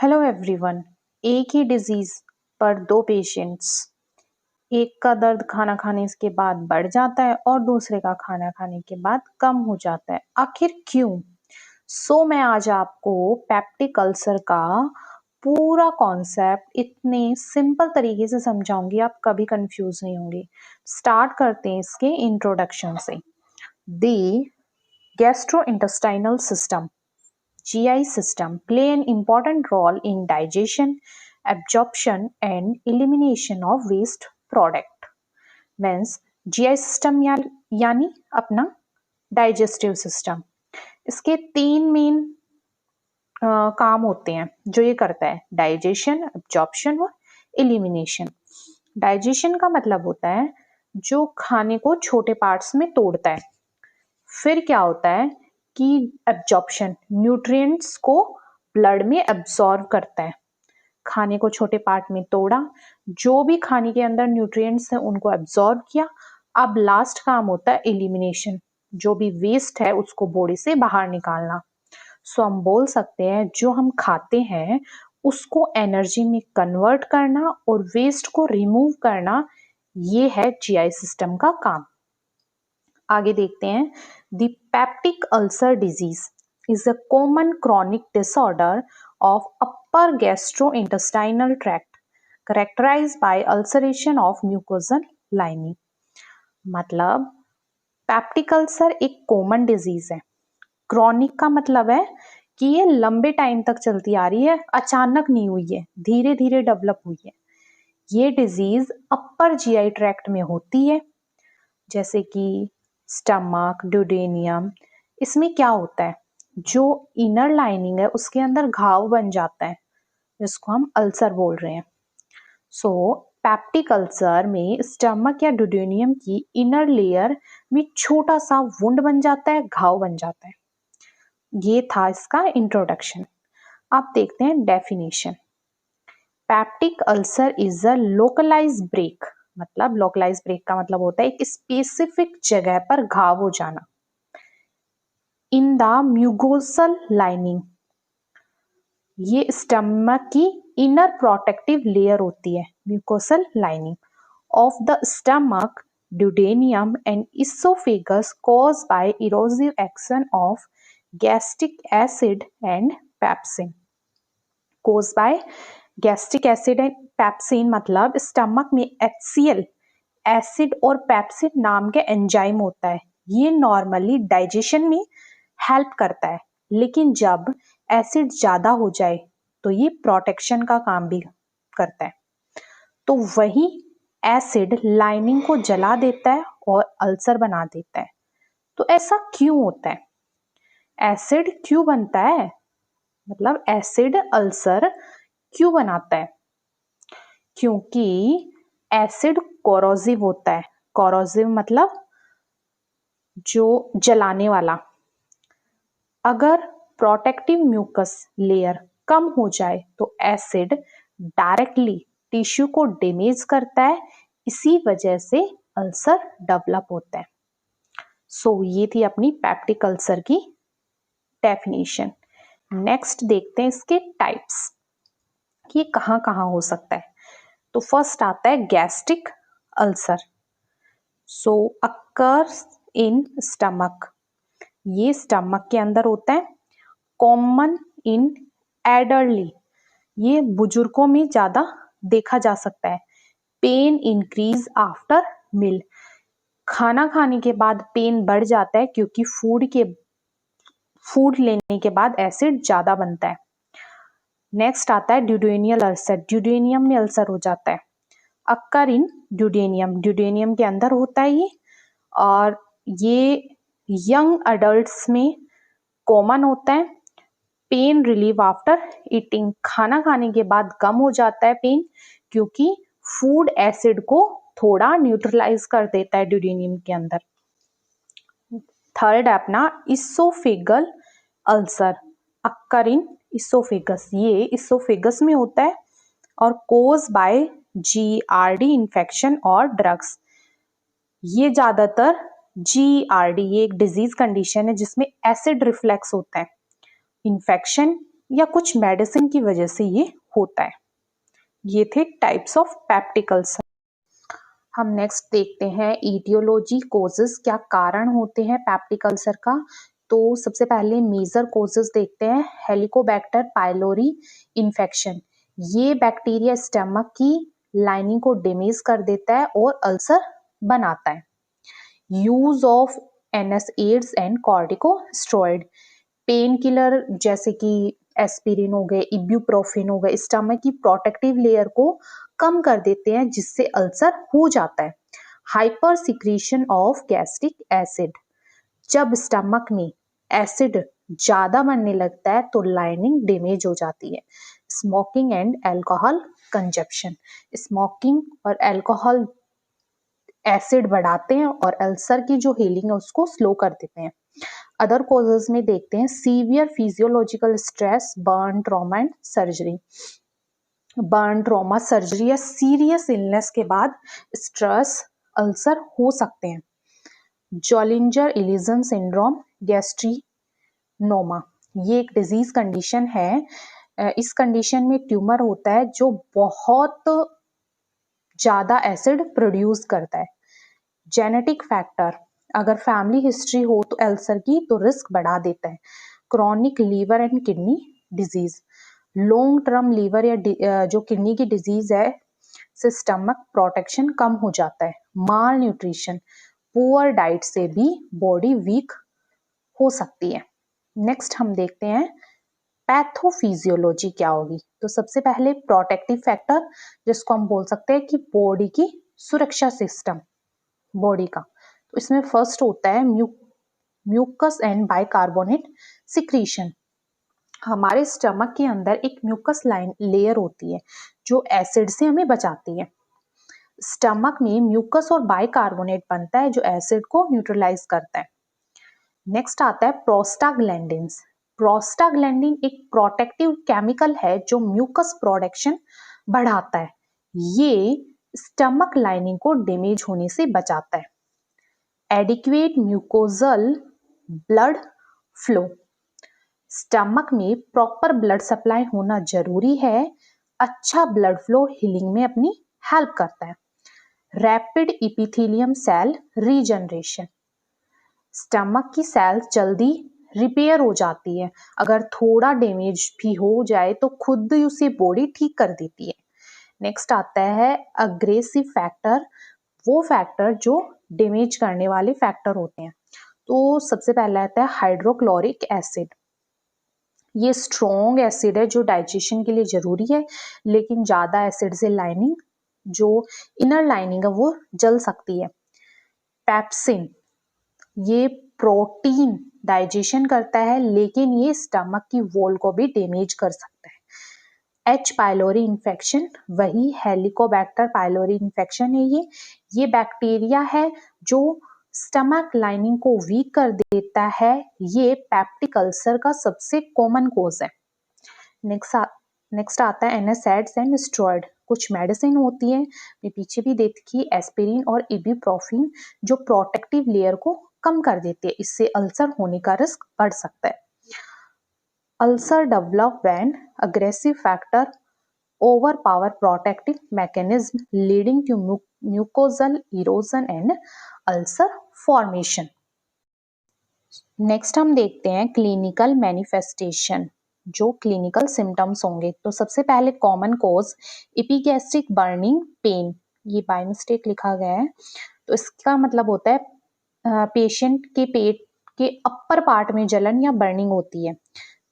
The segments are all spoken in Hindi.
Hello everyone. एक ही डिजीज पर दो पेशेंट्स, एक का दर्द खाना खाने के बाद बढ़ जाता है और दूसरे का खाना खाने के बाद कम हो जाता है। आखिर क्यों? मैं आज आपको पेप्टिक अल्सर का पूरा कॉन्सेप्ट इतने सिंपल तरीके से समझाऊंगी, आप कभी कंफ्यूज नहीं होंगे। स्टार्ट करते हैं इसके इंट्रोडक्शन से। The gastrointestinal system GI system play an important role in digestion, absorption and elimination of waste product. Means GI system यानी अपना डाइजेस्टिव सिस्टम। इसके तीन मेन काम होते हैं जो ये करता है: डाइजेशन, एब्जॉर्प्शन और एलिमिनेशन। डाइजेशन का मतलब होता है जो खाने को छोटे पार्ट्स में तोड़ता है। फिर क्या होता है कि एब्जॉर्प्शन, न्यूट्रिएंट्स को ब्लड में एब्जॉर्ब करता है। खाने को छोटे पार्ट में तोड़ा, जो भी खाने के अंदर न्यूट्रिएंट्स है उनको एब्जॉर्ब किया। अब लास्ट काम होता है एलिमिनेशन, जो भी वेस्ट है उसको बॉडी से बाहर निकालना। हम बोल सकते हैं जो हम खाते हैं उसको एनर्जी में कन्वर्ट करना और वेस्ट को रिमूव करना, ये है GI सिस्टम का काम। आगे देखते हैं। The peptic ulcer disease is a common chronic disorder of upper gastrointestinal tract characterized by ulceration of mucosal lining. मतलब पेप्टिक अल्सर एक कॉमन डिजीज है। क्रॉनिक का मतलब है कि ये लंबे टाइम तक चलती आ रही है, अचानक नहीं हुई है, धीरे धीरे डेवलप हुई है। ये डिजीज अपर GI ट्रैक्ट में होती है, जैसे कि स्टमक, ड्यूडेनियम। इसमें क्या होता है, जो इनर लाइनिंग है उसके अंदर घाव बन जाता है, जिसको हम अल्सर बोल रहे हैं। पेप्टिक अल्सर में स्टमक या ड्यूडेनियम की इनर लेयर में छोटा सा वुंड बन जाता है, घाव बन जाता है। ये था इसका इंट्रोडक्शन। अब देखते हैं definition. Peptic ulcer is a localized break. मतलब लोकलाइज ब्रेक का मतलब होता है एक स्पेसिफिक जगह पर घाव हो जाना इन द म्यूकोसल लाइनिंग। ये स्टमक की इनर प्रोटेक्टिव लेयर होती है, mucosal lining of the stomach, duodenum and oesophagus caused by erosive action of gastric acid and pepsin. Caused by gastric acid and pepsin मतलब स्टमक में HCl एसिड और पेप्सिन नाम के एंजाइम होता है। ये नॉर्मली डाइजेशन में हेल्प करता है, लेकिन जब एसिड ज्यादा हो जाए तो ये प्रोटेक्शन का काम भी करता है। तो वही एसिड लाइनिंग को जला देता है और अल्सर बना देता है। तो ऐसा क्यों होता है? एसिड क्यों बनता है? मतलब एसिड अल्सर क्यों बनाता है? क्योंकि एसिड कोरोसिव होता है। कोरोसिव मतलब जो जलाने वाला। अगर प्रोटेक्टिव म्यूकस लेयर कम हो जाए तो एसिड डायरेक्टली टिश्यू को डैमेज करता है, इसी वजह से अल्सर डेवलप होता है। ये थी अपनी पेप्टिक अल्सर की डेफिनेशन। नेक्स्ट देखते हैं इसके टाइप्स कि ये कहाँ कहाँ हो सकता है। तो फर्स्ट आता है gastric ulcer. Occurs in stomach. ये स्टमक के अंदर होता है। कॉमन इन एडल्टली, ये बुजुर्गों में ज्यादा देखा जा सकता है। पेन इंक्रीज आफ्टर मील, खाना खाने के बाद पेन बढ़ जाता है क्योंकि फूड लेने के बाद एसिड ज्यादा बनता है। नेक्स्ट आता है ड्यूडेनियल अल्सर। ड्यूडेनियम में अल्सर हो जाता है। अक्कर इन ड्यूडेनियम, ड्यूडेनियम के अंदर होता है ये, और ये यंग अडल्ट्स में कॉमन होता है। पेन रिलीव आफ्टर ईटिंग, खाना खाने के बाद कम हो जाता है पेन, क्योंकि फूड एसिड को थोड़ा न्यूट्रलाइज कर देता है ड्यूडेनियम के अंदर। थर्ड है अपना oesophageal ulcer. Occur in oesophagus, ये इसोफेगस में होता है और कोज बाय GERD इन्फेक्शन और ड्रग्स। ये ज्यादातर GERD, ये एक डिजीज कंडीशन है जिसमें एसिड रिफ्लेक्स होता है। इन्फेक्शन या कुछ मेडिसिन की वजह से ये होता है। ये थे टाइप्स ऑफ पेप्टिक अल्सर। हम नेक्स्ट देखते हैं ईटियोलॉजी, कोजेस, क्या कारण होते हैं पेप्टिक अल्सर का। तो सबसे पहले मेजर कोजेस देखते हैं। हेलिकोबैक्टर पाइलोरी इन्फेक्शन, ये बैक्टीरिया स्टमक की लाइनिंग को डैमेज कर देता है और अल्सर बनाता है। Use of NSAIDs and corticosteroid, pain killer जैसे कि एस्पिरिन हो गए, इब्यूप्रोफेन हो गए, स्टमक की प्रोटेक्टिव लेयर को कम कर देते हैं जिससे अल्सर हो जाता है। Hyper secretion of gastric acid, जब स्टमक में एसिड ज्यादा बनने लगता है तो लाइनिंग डैमेज हो जाती है। Smoking and alcohol consumption, smoking और अल्कोहल एसिड बढ़ाते हैं और अल्सर की जो हीलिंग है उसको स्लो कर देते हैं। अदर कॉजेज में देखते हैं severe physiological stress, burn, trauma and surgery. Burn, trauma, surgery या सीरियस इलनेस के बाद स्ट्रेस अल्सर हो सकते हैं। जोलिंजर इलिजन सिंड्रोम, गैस्ट्रिनोमा, ये एक डिजीज कंडीशन है। इस कंडीशन में ट्यूमर होता है जो बहुत ज्यादा एसिड प्रोड्यूस करता है। जेनेटिक फैक्टर, अगर फैमिली हिस्ट्री हो तो अल्सर की तो रिस्क बढ़ा देता है। Chronic liver and kidney disease, long term liver या जो किडनी की डिजीज है से स्टमक प्रोटेक्शन कम हो जाता है। माल न्यूट्रिशन, पुअर डाइट से भी बॉडी वीक हो सकती है। नेक्स्ट हम देखते हैं पैथोफिजियोलॉजी क्या होगी। तो सबसे पहले प्रोटेक्टिव फैक्टर, जिसको हम बोल सकते हैं कि बॉडी की सुरक्षा सिस्टम बॉडी का, तो इसमें फर्स्ट होता है म्यूकस एंड बाइकार्बोनेट सिक्रीशन। हमारे स्टमक के अंदर एक म्यूकस लाइन लेयर होती है जो एसिड से हमें बचाती है। स्टमक में म्यूकस और बाइकार्बोनेट बनता है जो एसिड को न्यूट्रलाइज करता है। नेक्स्ट आता है प्रोस्टाग्लैंडिन्स। प्रोस्टाग्लैंडिन एक प्रोटेक्टिव केमिकल है जो म्यूकस प्रोडक्शन बढ़ाता है। ये स्टमक लाइनिंग को डैमेज होने से बचाता है। Adequate mucosal blood flow, stomach में प्रॉपर ब्लड सप्लाई होना जरूरी है। अच्छा ब्लड फ्लो हीलिंग में अपनी हेल्प करता है। Rapid epithelium cell regeneration, stomach की सेल्स जल्दी रिपेयर हो जाती है। अगर थोड़ा डैमेज भी हो जाए तो खुद ही उसे बॉडी ठीक कर देती है। नेक्स्ट आता है अग्रेसिव फैक्टर, वो फैक्टर जो डैमेज करने वाले फैक्टर होते हैं। तो सबसे पहला आता है हाइड्रोक्लोरिक एसिड। ये स्ट्रॉन्ग एसिड है जो डाइजेशन के लिए जरूरी है, लेकिन ज्यादा एसिड से लाइनिंग जो इनर लाइनिंग है वो जल सकती है। पेप्सिन, ये प्रोटीन डाइजेशन करता है लेकिन ये स्टमक की वॉल को भी डैमेज कर सकता है। H पाइलोरी इन्फेक्शन, वही हेलिकोबैक्टर पाइलोरी इन्फेक्शन है। ये बैक्टीरिया है जो स्टमक लाइनिंग को वीक कर देता है। ये पेप्टिक अल्सर का सबसे कॉमन कोज है। नेक्स्ट आता है NSAIDs एंड स्टेरॉइड, कुछ मेडिसिन होती है, मैं पीछे भी देखी, एस्पिरिन और इबुप्रोफेन, जो प्रोटेक्टिव लेयर को कम कर देती है। इससे अल्सर होने का रिस्क बढ़ सकता है। Ulcer develop when aggressive factor overpower protective mechanism leading to mucosal erosion and ulcer formation. Next हम देखते हैं क्लिनिकल मैनिफेस्टेशन, जो क्लिनिकल सिम्टम्स होंगे। तो सबसे पहले common cause epigastric burning pain, ये बाय मिस्टेक लिखा गया है, तो इसका मतलब होता है पेशेंट के पेट के अपर पार्ट में जलन या बर्निंग होती है।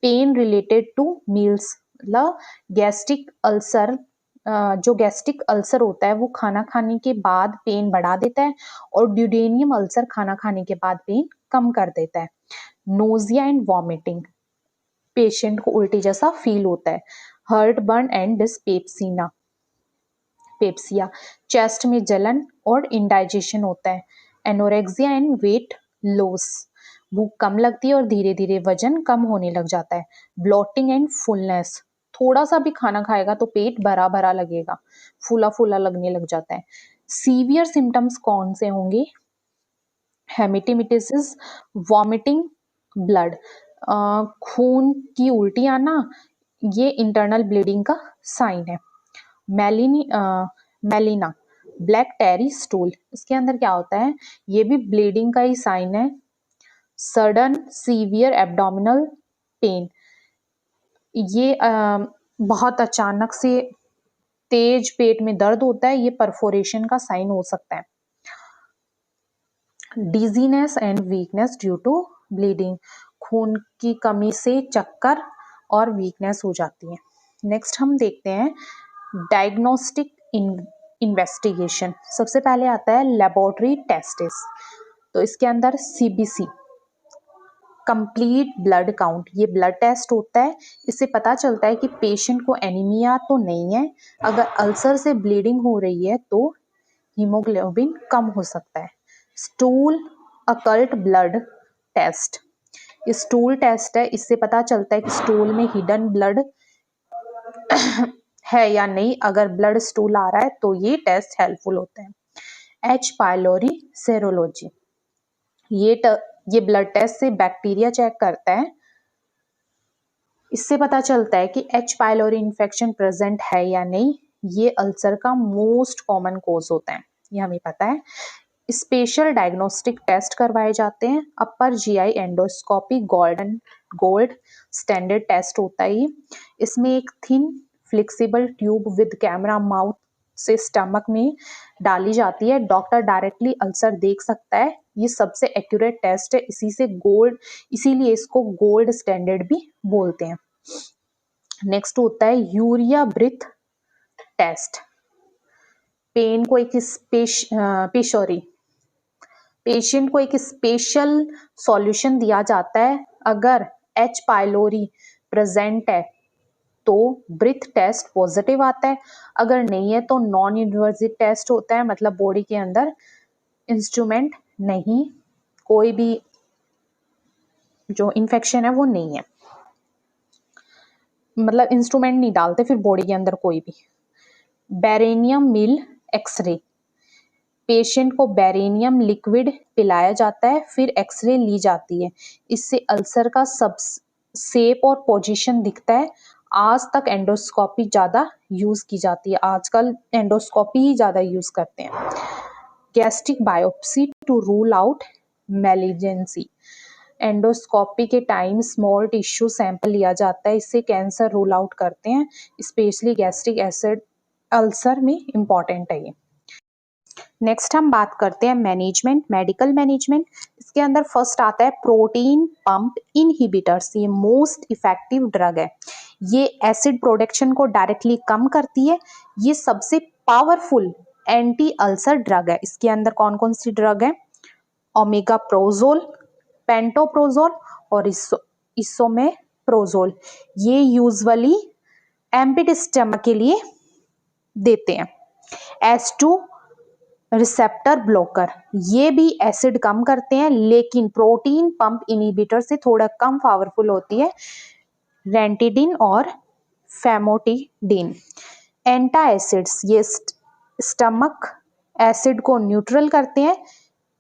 पेन रिलेटेड टू मील्स, मतलब गैस्ट्रिक अल्सर, जो गैस्ट्रिक अल्सर होता है वो खाना खाने के बाद पेन बढ़ा देता है और ड्यूडेनियम अल्सर खाना खाने के बाद पेन कम कर देता है। नोजिया एंड वॉमिटिंग, पेशेंट को उल्टी जैसा फील होता है। Heart burn and dyspepsia, chest में जलन और इंडाइजेशन होता है। एनोरेक्सिया एंड वेट लॉस, भूख कम लगती है और धीरे धीरे वजन कम होने लग जाता है। ब्लोटिंग एंड फुलनेस, थोड़ा सा भी खाना खाएगा तो पेट भरा भरा लगेगा, फूला फूला लगने लग जाता है। सीवियर सिम्टम्स कौन से होंगे? हेमेटिमिटिस, वॉमिटिंग, ब्लड, खून की उल्टी आना ये इंटरनल ब्लीडिंग का साइन है। मेलिना ब्लैक टेरी स्टूल, इसके अंदर क्या होता है, ये भी ब्लीडिंग का ही साइन है। सडन सीवियर एब्डोमिनल पेन, ये बहुत अचानक से तेज पेट में दर्द होता है, ये परफोरेशन का साइन हो सकता है। Dizziness and weakness due to bleeding, खून की कमी से चक्कर और वीकनेस हो जाती है। नेक्स्ट हम देखते हैं डायग्नोस्टिक इन्वेस्टिगेशन। सबसे पहले आता है लेबोरेटरी टेस्टिस, तो इसके अंदर सीबीसी कंप्लीट ब्लड काउंट, ये ब्लड टेस्ट होता है। इससे पता चलता है कि पेशेंट को एनीमिया तो नहीं है। अगर अल्सर से ब्लीडिंग हो रही है तो हीमोग्लोबिन कम हो सकता है। स्टूल अकल्ट ब्लड टेस्ट, ये स्टूल टेस्ट है, इससे पता चलता है कि स्टूल में हिडन ब्लड है या नहीं। अगर ब्लड स्टूल आ रहा है तो ये टेस्ट हेल्पफुल होते हैं। एच पाइलोरी सेरोलॉजी, ये ब्लड टेस्ट से बैक्टीरिया चेक करता है। इससे पता चलता है कि एच पाइलोरी इन्फेक्शन प्रेजेंट है या नहीं। ये अल्सर का मोस्ट कॉमन कोज होता है, ये हमें पता है। स्पेशल डायग्नोस्टिक टेस्ट करवाए जाते हैं। Upper GI endoscopy gold standard test होता है। इसमें एक thin flexible tube with camera mouth से स्टमक में डाली जाती है। डॉक्टर डायरेक्टली अल्सर देख सकता है। ये सबसे एक्यूरेट टेस्ट है, इसीलिए इसको गोल्ड स्टैंडर्ड भी बोलते हैं। नेक्स्ट होता है यूरिया ब्रीथ टेस्ट। पेशेंट को एक स्पेशल सॉल्यूशन दिया जाता है। अगर एच पाइलोरी प्रेजेंट है तो ब्रीथ टेस्ट पॉजिटिव आता है, अगर नहीं है तो नॉन इन्वेजिव टेस्ट होता है, मतलब बॉडी के अंदर इंस्ट्रूमेंट नहीं, कोई भी जो इन्फेक्शन है वो नहीं है, मतलब इंस्ट्रूमेंट नहीं डालते फिर बॉडी के अंदर कोई भी। बेरेनियम मिल एक्सरे, पेशेंट को बेरेनियम लिक्विड पिलाया जाता है, फिर एक्सरे ली जाती है। इससे अल्सर का सब शेप और पोजीशन दिखता है। आज तक एंडोस्कोपी ज़्यादा यूज़ की जाती है, आजकल एंडोस्कोपी ही ज़्यादा यूज़ करते हैं। Gastric biopsy to rule out malignancy, endoscopy के टाइम स्मॉल टिश्यू सैंपल लिया जाता है, इससे कैंसर रूल आउट करते हैं। स्पेशली गैस्ट्रिक एसिड अल्सर में इम्पॉर्टेंट है ये। नेक्स्ट हम बात करते हैं मैनेजमेंट, मेडिकल मैनेजमेंट। इसके अंदर फर्स्ट आता है प्रोटीन पंप इनहिबिटर्स, ये मोस्ट इफेक्टिव ड्रग है। ये एसिड प्रोडक्शन को डायरेक्टली कम करती है। ये सबसे पावरफुल एंटी अल्सर ड्रग है। इसके अंदर कौन कौन सी ड्रग है, ओमेगाप्रोजोल, पेंटोप्रोजोल और इसोमेप्रोजोल। ये यूजुअली एम्प्टी स्टमक के लिए देते हैं। S2 रिसेप्टर ब्लॉकर, ये भी एसिड कम करते हैं, लेकिन प्रोटीन पंप इनहिबिटर से थोड़ा कम पावरफुल होती है। रेंटिडिन और फेमोटिडिन। एंटा एसिड्स, ये स्टमक एसिड को न्यूट्रल करते हैं,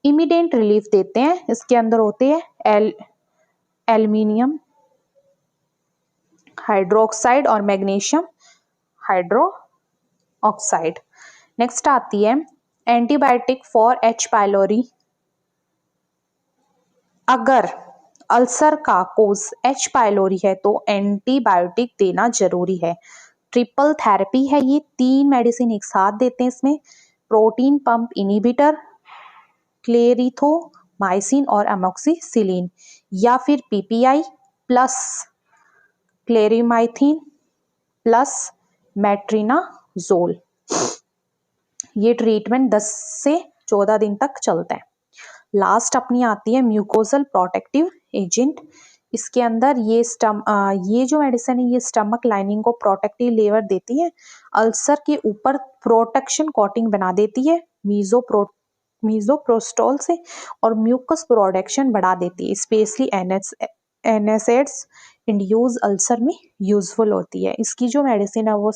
इमीडिएट रिलीफ देते हैं। इसके अंदर होते हैं एल्यूमिनियम हाइड्रोक्साइड और मैग्नीशियम हाइड्रोक्साइड। नेक्स्ट आती है एंटीबायोटिक फॉर एच पाइलोरी। अगर अल्सर का कोज एच पाइलोरी है तो एंटीबायोटिक देना जरूरी है। ट्रिपल थेरेपी है ये, 3 मेडिसिन एक साथ देते हैं इसमें। प्रोटीन पंप इनहिबिटर, क्लेरिथोमाइसिन और अमोक्सिसिलिन, या फिर पीपीआई प्लस क्लेरिमाइथिन प्लस मेट्रिनाजोल। ये ट्रीटमेंट 10 से 14 दिन तक चलता है। लास्ट अपनी आती है म्यूकोजल प्रोटेक्टिव एजेंट। इसके अंदर ये जो मेडिसिन है ये स्टमक लाइनिंग को प्रोटेक्टिव लेयर देती है, अल्सर के ऊपर प्रोटेक्शन कोटिंग बना देती है मीजोप्रोस्टोल से, और म्यूकस प्रोडक्शन बढ़ा देती है। स्पेशली एनएसएड्स इंड्यूस अल्सर में यूजफुल होती है। इसकी जो मेडिसिन है वो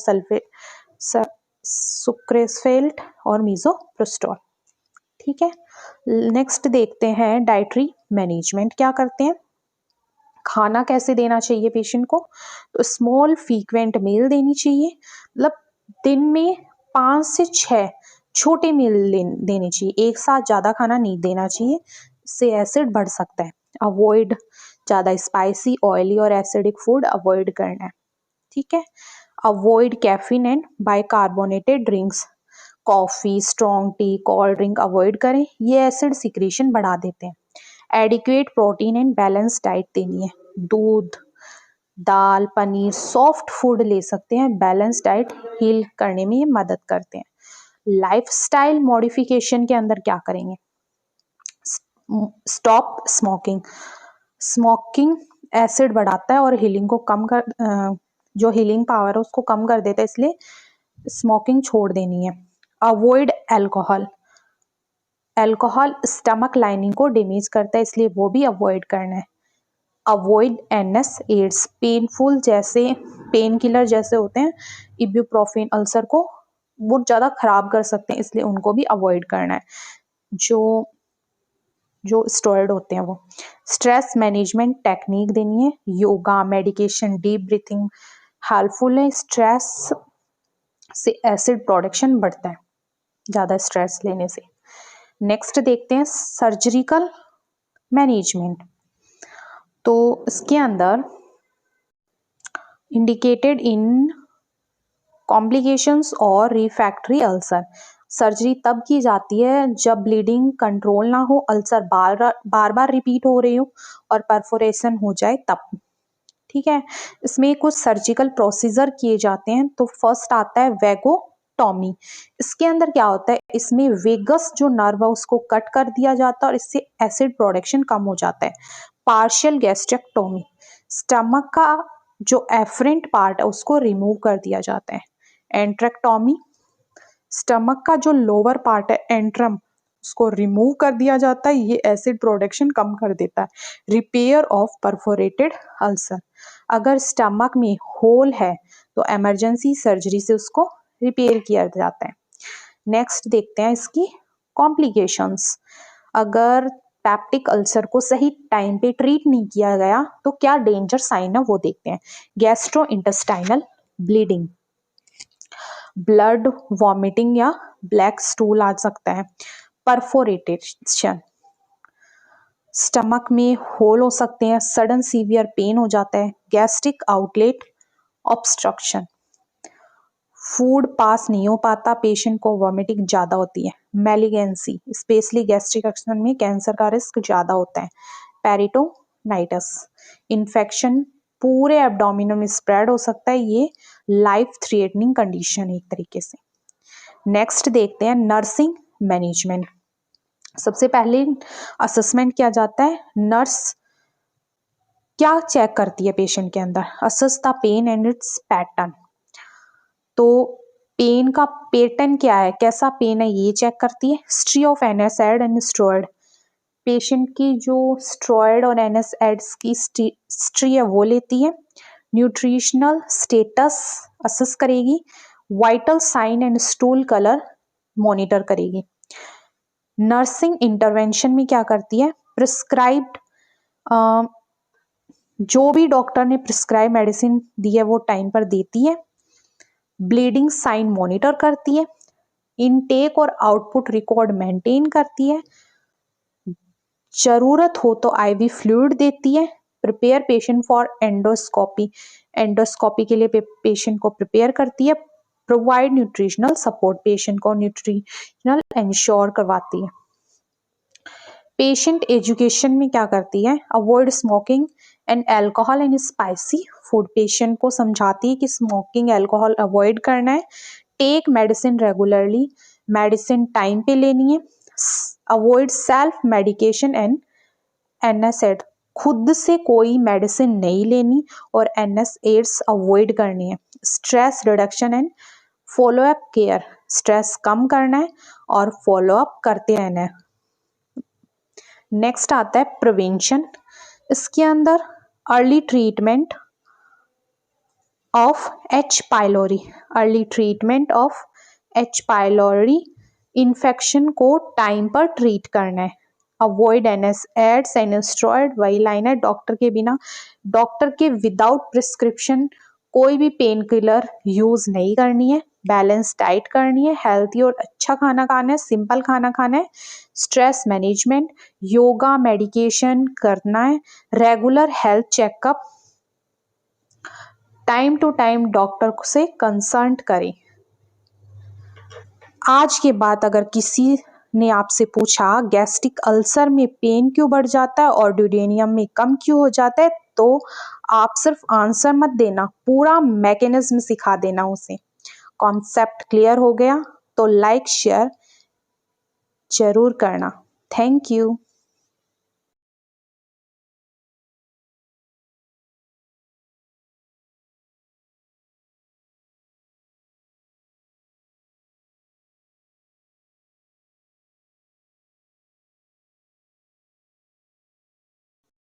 सुक्रेसफेल्ट और मीजोप्रोस्टोल। ठीक है, नेक्स्ट देखते हैं डाइटरी मैनेजमेंट क्या करते हैं। खाना कैसे देना चाहिए पेशेंट को, तो स्मॉल फ्रीक्वेंट मील देनी चाहिए, मतलब दिन में 5 से 6 छोटे मील देने चाहिए, एक साथ ज़्यादा खाना नहीं देना चाहिए, इससे एसिड बढ़ सकता है। अवॉइड ज़्यादा स्पाइसी, ऑयली और एसिडिक फूड अवॉइड करना है, ठीक है। Avoid caffeine and bicarbonated drinks, coffee, strong tea, cold drink avoid करें, ये एसिड सिक्रीशन बढ़ा देते हैं। Adequate protein and balance diet देनी है, दूध, दाल, पनीर, सॉफ्ट फूड ले सकते हैं, बैलेंस डाइट हील करने में ये मदद करते हैं। लाइफस्टाइल मॉडिफिकेशन के अंदर क्या करेंगे, स्टॉप स्मोकिंग, स्मोकिंग एसिड बढ़ाता है और हीलिंग को कम कर जो हीलिंग पावर है उसको कम कर देता है, इसलिए स्मोकिंग छोड़ देनी है। Avoid alcohol, alcohol stomach lining को डैमेज करता है, इसलिए वो भी अवॉइड करना है। अवॉइड NSAIDs, पेनफुल जैसे पेन किलर जैसे होते हैं, इब्यूप्रोफेन अल्सर को वो ज़्यादा खराब कर सकते हैं, इसलिए उनको भी अवॉइड करना है, जो स्टेरॉइड होते हैं वो। स्ट्रेस मैनेजमेंट टेक्निक देनी है, yoga, medication, deep breathing helpful है। स्ट्रेस से एसिड प्रोडक्शन बढ़ता है ज़्यादा स्ट्रेस लेने से। नेक्स्ट देखते हैं सर्जिकल मैनेजमेंट, तो इसके अंदर इंडिकेटेड इन कॉम्प्लिकेशंस और रिफैक्टरी अल्सर, सर्जरी तब की जाती है जब ब्लीडिंग कंट्रोल ना हो, अल्सर बार बार रिपीट हो रही हो और परफोरेशन हो जाए तब, ठीक है। इसमें कुछ सर्जिकल प्रोसीजर किए जाते हैं, तो फर्स्ट आता है वेगोटॉमी। इसके अंदर क्या होता है, इसमें वेगस जो नर्व है उसको कट कर दिया जाता है और इससे एसिड प्रोडक्शन कम हो जाता है। पार्शियल गैस्ट्रेक्टोमी, स्टमक का जो एफरेंट पार्ट है उसको रिमूव कर दिया जाता है। एंट्रेक्टोमी, स्टमक का जो लोअर पार्ट है एंट्रम उसको रिमूव कर दिया जाता है, ये एसिड प्रोडक्शन कम कर देता है। रिपेयर ऑफ परफोरेटेड अल्सर, अगर स्टमक में होल है तो इमरजेंसी सर्जरी से उसको रिपेयर किया जाता है। नेक्स्ट देखते हैं इसकी कॉम्प्लिकेशंस, अगर पैप्टिक अल्सर को सही टाइम पे ट्रीट नहीं किया गया तो क्या डेंजर साइन है वो देखते हैं। गैस्ट्रोइंटेस्टाइनल ब्लीडिंग, ब्लड वॉमिटिंग या ब्लैक स्टूल आ सकता है। परफोरेटेशन, स्टमक में होल हो सकते हैं, सडन सीवियर पेन हो जाता है। गैस्ट्रिक आउटलेट ऑब्स्ट्रक्शन, फूड पास नहीं हो पाता, पेशेंट को वॉमिटिंग ज़्यादा होती है। मैलिगेंसी, स्पेशली गैस्ट्रिक अल्सर में कैंसर का रिस्क ज़्यादा होता है। पेरिटोनाइटिस, इन्फेक्शन पूरे एब्डोमिनल में स्प्रेड हो सकता है, ये लाइफ थ्रेटनिंग कंडीशन है एक तरीके से। नेक्स्ट देखते हैं नर्सिंग मैनेजमेंट, सबसे पहले असेसमेंट किया जाता है, नर्स क्या चेक करती है पेशेंट के अंदर, assess the pain and its pattern, तो पेन का पैटर्न क्या है, कैसा पेन है ये चेक करती है। History of NSAID and steroid, patient की जो स्टेरॉइड और NSAIDs की हिस्ट्री है वो लेती है। न्यूट्रिशनल स्टेटस असेस करेगी, vital sign and stool colour monitor करेगी। नर्सिंग इंटरवेंशन में क्या करती है, प्रिस्क्राइब्ड जो भी डॉक्टर ने प्रिस्क्राइब मेडिसिन दी है वो टाइम पर देती है। ब्लीडिंग साइन मॉनिटर करती है, इनटेक और आउटपुट रिकॉर्ड मेंटेन करती है, जरूरत हो तो IV फ्लूइड देती है। Prepare patient for endoscopy, endoscopy के लिए पेशेंट को प्रिपेयर करती है। प्रोवाइड न्यूट्रिशनल सपोर्ट, पेशेंट को न्यूट्रिशनल इंश्योर करवाती है। पेशेंट एजुकेशन में क्या करती है, avoid smoking and alcohol and spicy food, patient को समझाती है कि स्मोकिंग अल्कोहल अवॉइड करना है। Take medicine regularly, medicine time पे लेनी है। Avoid self medication and NSAID, खुद से कोई मेडिसिन नहीं लेनी और NSAIDs अवॉइड करनी है। Stress reduction and follow up care, stress कम करना है और फॉलोअप करते रहना है। नेक्स्ट आता है प्रिवेंशन, इसके अंदर early treatment of H. pylori, early treatment of H. pylori, infection को टाइम पर ट्रीट करना है। Avoid aids and steroid. वही लाइन है, डॉक्टर के विदाउट प्रिस्क्रिप्शन कोई भी पेन किलर यूज नहीं करनी है। बैलेंस डाइट करनी है, हेल्थी और अच्छा खाना खाना है, सिंपल खाना खाना है, स्ट्रेस मैनेजमेंट, योगा मेडिकेशन करना है, regular health checkup, time to time doctor से कंसल्ट करें। आज के बाद अगर किसी ने आपसे पूछा गैस्ट्रिक अल्सर में पेन क्यों बढ़ जाता है और ड्यूडेनियम में कम क्यों हो जाता है, तो आप सिर्फ आंसर मत देना, पूरा मैकेनिज्म सिखा देना उसे। कॉन्सेप्ट क्लियर हो गया तो लाइक शेयर जरूर करना। Thank you.